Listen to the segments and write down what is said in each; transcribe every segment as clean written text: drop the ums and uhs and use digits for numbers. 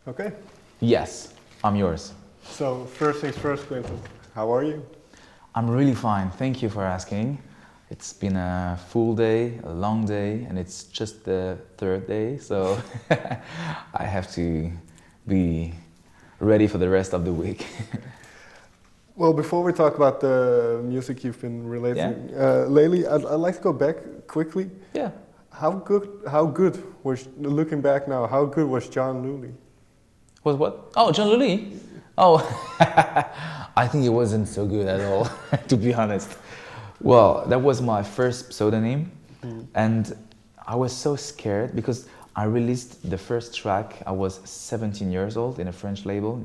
Okay. Yes, I'm yours. So first things first, Quentin. How are you? I'm really fine. Thank you for asking. It's been a full day, a long day, and it's just the third day, so I have to be ready for the rest of the week. Well, before we talk about the music you've been Yeah? relating lately, I'd like to go back quickly. Yeah. How good was, looking back now, how good was John Lully? Was what? Oh, John Lully? Oh, I think it wasn't so good at all, to be honest. Well, that was my first pseudonym, and I was so scared because I released the first track. I was 17 years old in a French label.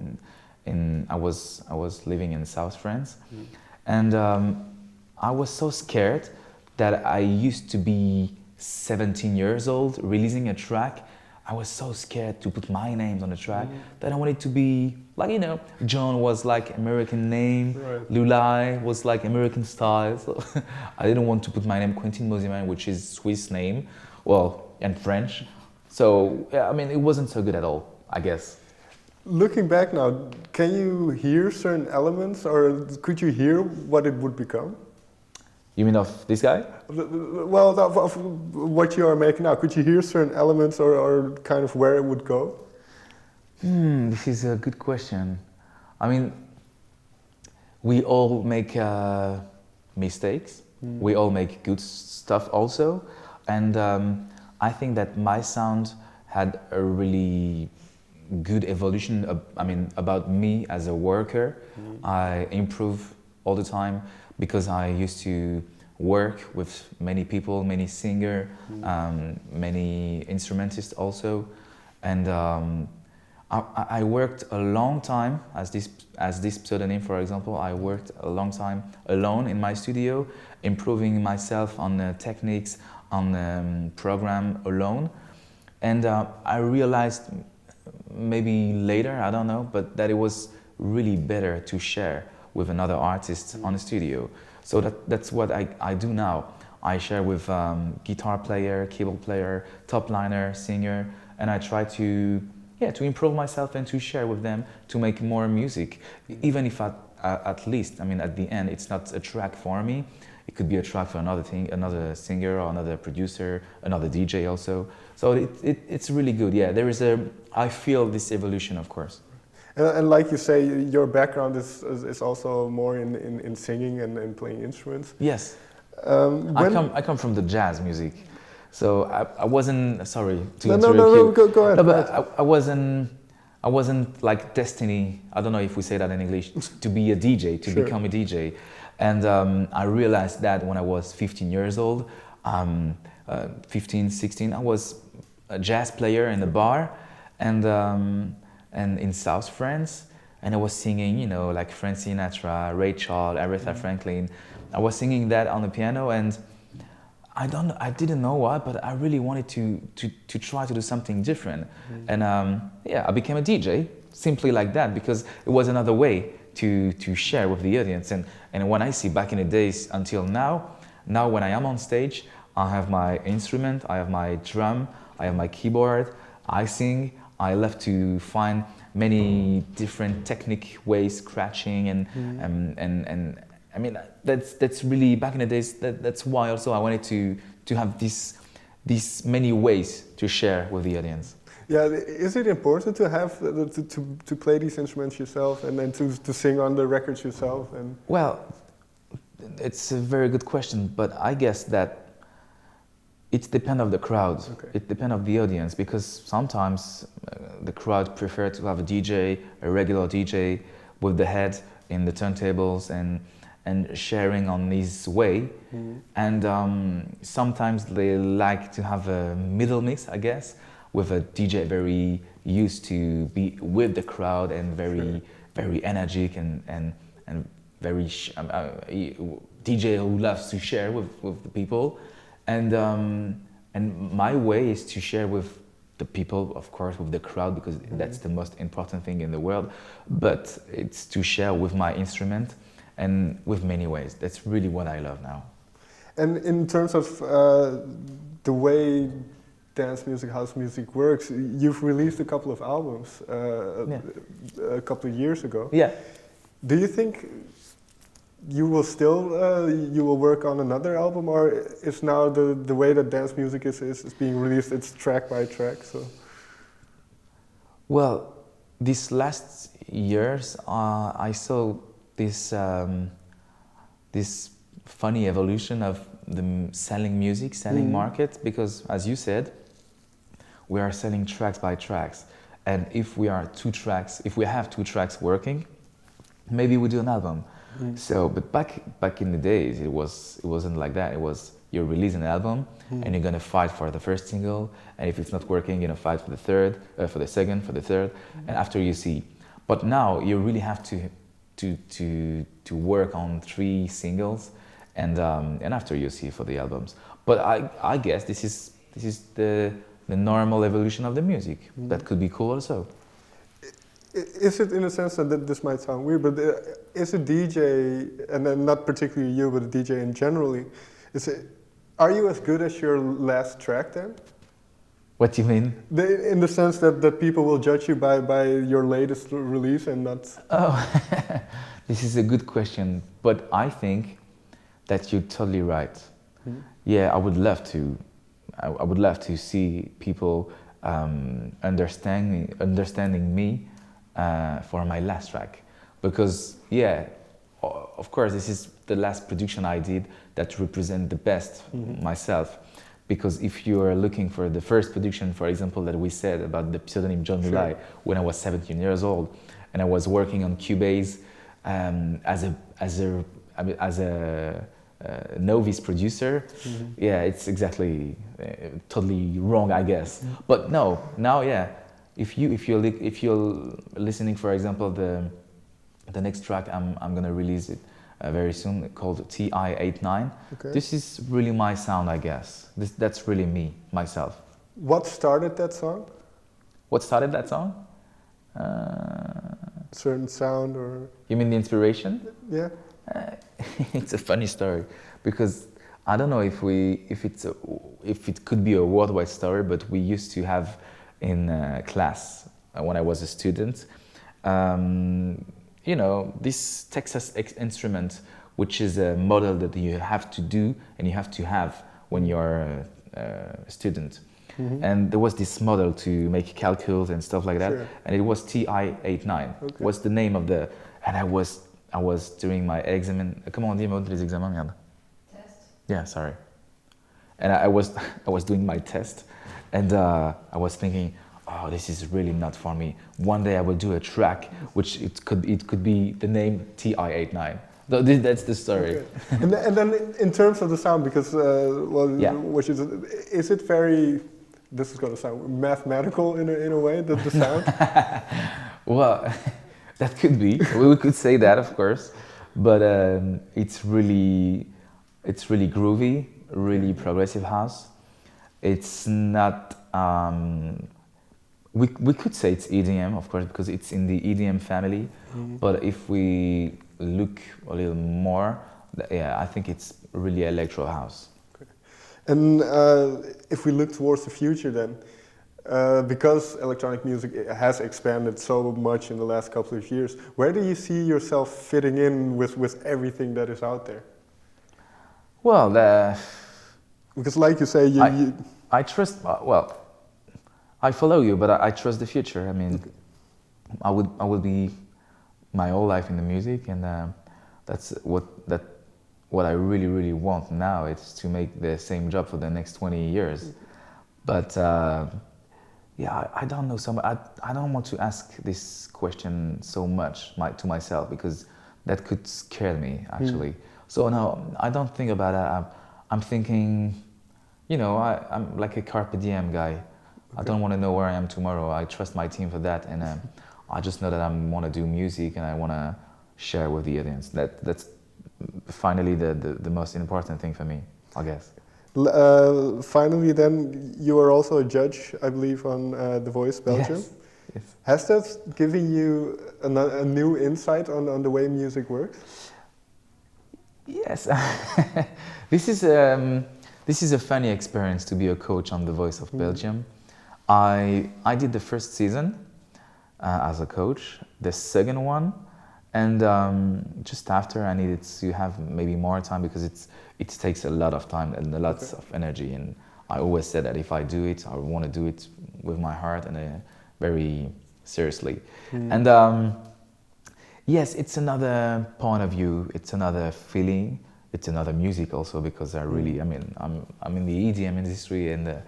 I was living in South France, and I was so scared that I used to be 17 years old releasing a track. I was so scared to put my names on the track that I wanted to be like, John was like American name, Right. Lulai was like American style. So I didn't want to put my name Quentin Mosimann, which is Swiss name, well, and French. So yeah, I mean, it wasn't so good at all, I guess. Looking back now, can you hear certain elements, or could you hear what it would become? You mean of this guy? Well, of what you are making now, could you hear certain elements or kind of where it would go? This is a good question. I mean, we all make mistakes. We all make good stuff also. And I think that my sound had a really good evolution, about me as a worker. I improve all the time because I used to work with many people, many singers, many instrumentists also. And I worked a long time as this pseudonym, for example. I worked a long time alone in my studio, improving myself on the techniques, on the program alone. And I realized maybe later, I don't know, but that it was really better to share with another artist on the studio. So that's what I do now. I share with guitar player, keyboard player, top liner, singer, and I try to improve myself and to share with them to make more music. Even if at least, at the end, it's not a track for me. It could be a track for another singer or another producer, another DJ also. So it's really good. Yeah, I feel this evolution, of course. And like you say, your background is also more in singing and playing instruments. Yes. I come from the jazz music, so I wasn't sorry to interrupt you. No, go ahead. No, but I wasn't like destiny. I don't know if we say that in English, to be a DJ, to Sure. become a DJ. And I realized that when I was 15 years old, 15, 16, I was a jazz player in a bar, and in South France, and I was singing, like Frank Sinatra, Ray Charles, Aretha Franklin. I was singing that on the piano, and I didn't know why, but I really wanted to try to do something different. And I became a DJ simply like that, because it was another way to share with the audience. And when I see back in the days until now when I am on stage, I have my instrument, I have my drum, I have my keyboard, I sing. I love to find many different technique ways, scratching and that's really back in the days. That's why also I wanted to have these many ways to share with the audience. Yeah, is it important to have to play these instruments yourself and then to sing on the records yourself? And well, it's a very good question, but I guess that it depends on the crowd. Okay. It depends on the audience, because sometimes the crowd prefer to have a DJ, a regular DJ, with the head in the turntables and sharing on this way. And sometimes they like to have a middle mix, I guess, with a DJ very used to be with the crowd and very energetic and very DJ who loves to share with the people. And my way is to share with the people, of course, with the crowd, because that's the most important thing in the world. But it's to share with my instrument and with many ways. That's really what I love now. in terms of the way dance music, house music works. You've released a couple of albums a couple of years ago. Yeah. Do you think you will still you will work on another album, or is now the way that dance music is being released, it's track by track? So. Well, these last years, I saw this this funny evolution of the selling music, selling market, because as you said, we are selling tracks by tracks, and if we have two tracks working, maybe we do an album. So, but back in the days, it wasn't like that. It was you release an album and you're gonna fight for the first single, and if it's not working, you're gonna fight for the third, for the second, for the third, and after you see. But now you really have to work on 3 singles, and after you see for the albums. But I guess this is the normal evolution of the music. That could be cool also. Is it, in a sense, that this might sound weird, but is a DJ, and then not particularly you, but a DJ in generally, are you as good as your last track then? What do you mean? In the sense that people will judge you by your latest release and not... Oh, this is a good question, but I think that you're totally right. Yeah, I would love to see people understanding me for my last track, because yeah, of course this is the last production I did that represent the best myself, because if you are looking for the first production, for example, that we said about the pseudonym John July, when I was 17 years old, and I was working on Cubase as a novice producer, yeah, it's exactly totally wrong, I guess. But no, now yeah, if you're listening, for example, the next track I'm gonna release it very soon, called TI-89. Okay. This is really my sound, I guess. That's really me, myself. What started that song? What started that song? Certain sound, or... You mean the inspiration? Yeah. It's a funny story, because I don't know if it could be a worldwide story, but we used to have in class when I was a student, you know, this Texas instrument, which is a model that you have to do and you have to have when you're a student. And there was this model to make calculus and stuff like that, and it was TI-89. Was the name of the, and I was doing my examen. Comment on dit mode les examens, merde? Test. Yeah, sorry. And I was doing my test, and I was thinking, oh, this is really not for me. One day I will do a track, which it could be the name TI-89. That's the story. Okay. And then in terms of the sound, because which is it very? This is going to sound mathematical in a way, the sound. Well, that could be. We could say that, of course, but it's really groovy, really progressive house. It's not. We could say it's EDM, of course, because it's in the EDM family. But if we look a little more, yeah, I think it's really electro house. Okay. And if we look towards the future, then, because electronic music has expanded so much in the last couple of years, where do you see yourself fitting in with everything that is out there? Well, because, like you say, I trust. Well, I follow you, but I trust the future. I mean, I would be my whole life in the music, and that's what I really want now. It's to make the same job for the next 20 years. But yeah, I don't know. I don't want to ask this question so much to myself, because that could scare me actually. So no, I don't think about it. I'm thinking, you know, I'm like a carpe diem guy. I don't want to know where I am tomorrow. I trust my team for that, and I just know that I want to do music and I want to share with the audience. That's finally the most important thing for me, I guess. Finally, then, you are also a judge, I believe, on the Voice Belgium. Yes. Yes. Has that given you a new insight on the way music works? Yes. This This is a funny experience to be a coach on the Voice of Belgium. I did the first season as a coach, the second one, and just after I needed to have maybe more time because it takes a lot of time and a lot of energy. And I always said that if I do it, I want to do it with my heart and very seriously. And yes, it's another point of view, it's another feeling, it's another music also because I really, I mean, I'm in the EDM industry and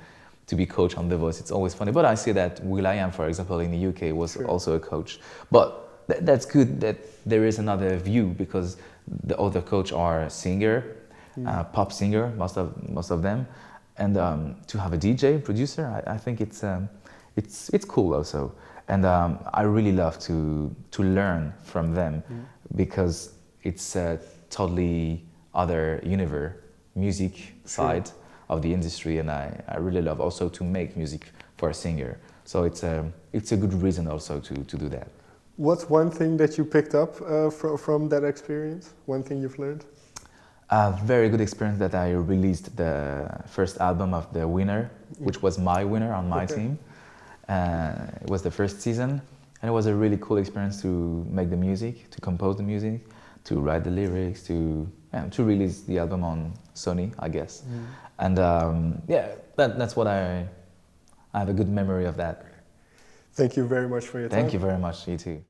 to be coach on The Voice, it's always funny. But I see that will.i.am, for example, in the UK was also a coach. But that's good that there is another view because the other coach are singer, pop singer, most of them. And to have a DJ, producer, I think it's cool also. And I really love to learn from them because it's a totally other universe, music side of the industry, and I really love also to make music for a singer. So it's a good reason also to do that. What's one thing that you picked up from that experience? One thing you've learned? A very good experience that I released the first album of the winner, which was my winner on my team. It was the first season, and it was a really cool experience to make the music, to compose the music, to write the lyrics, to release the album on Sony, I guess. And that's what I have a good memory of that. Thank you very much for your time. Thank you very much, you too.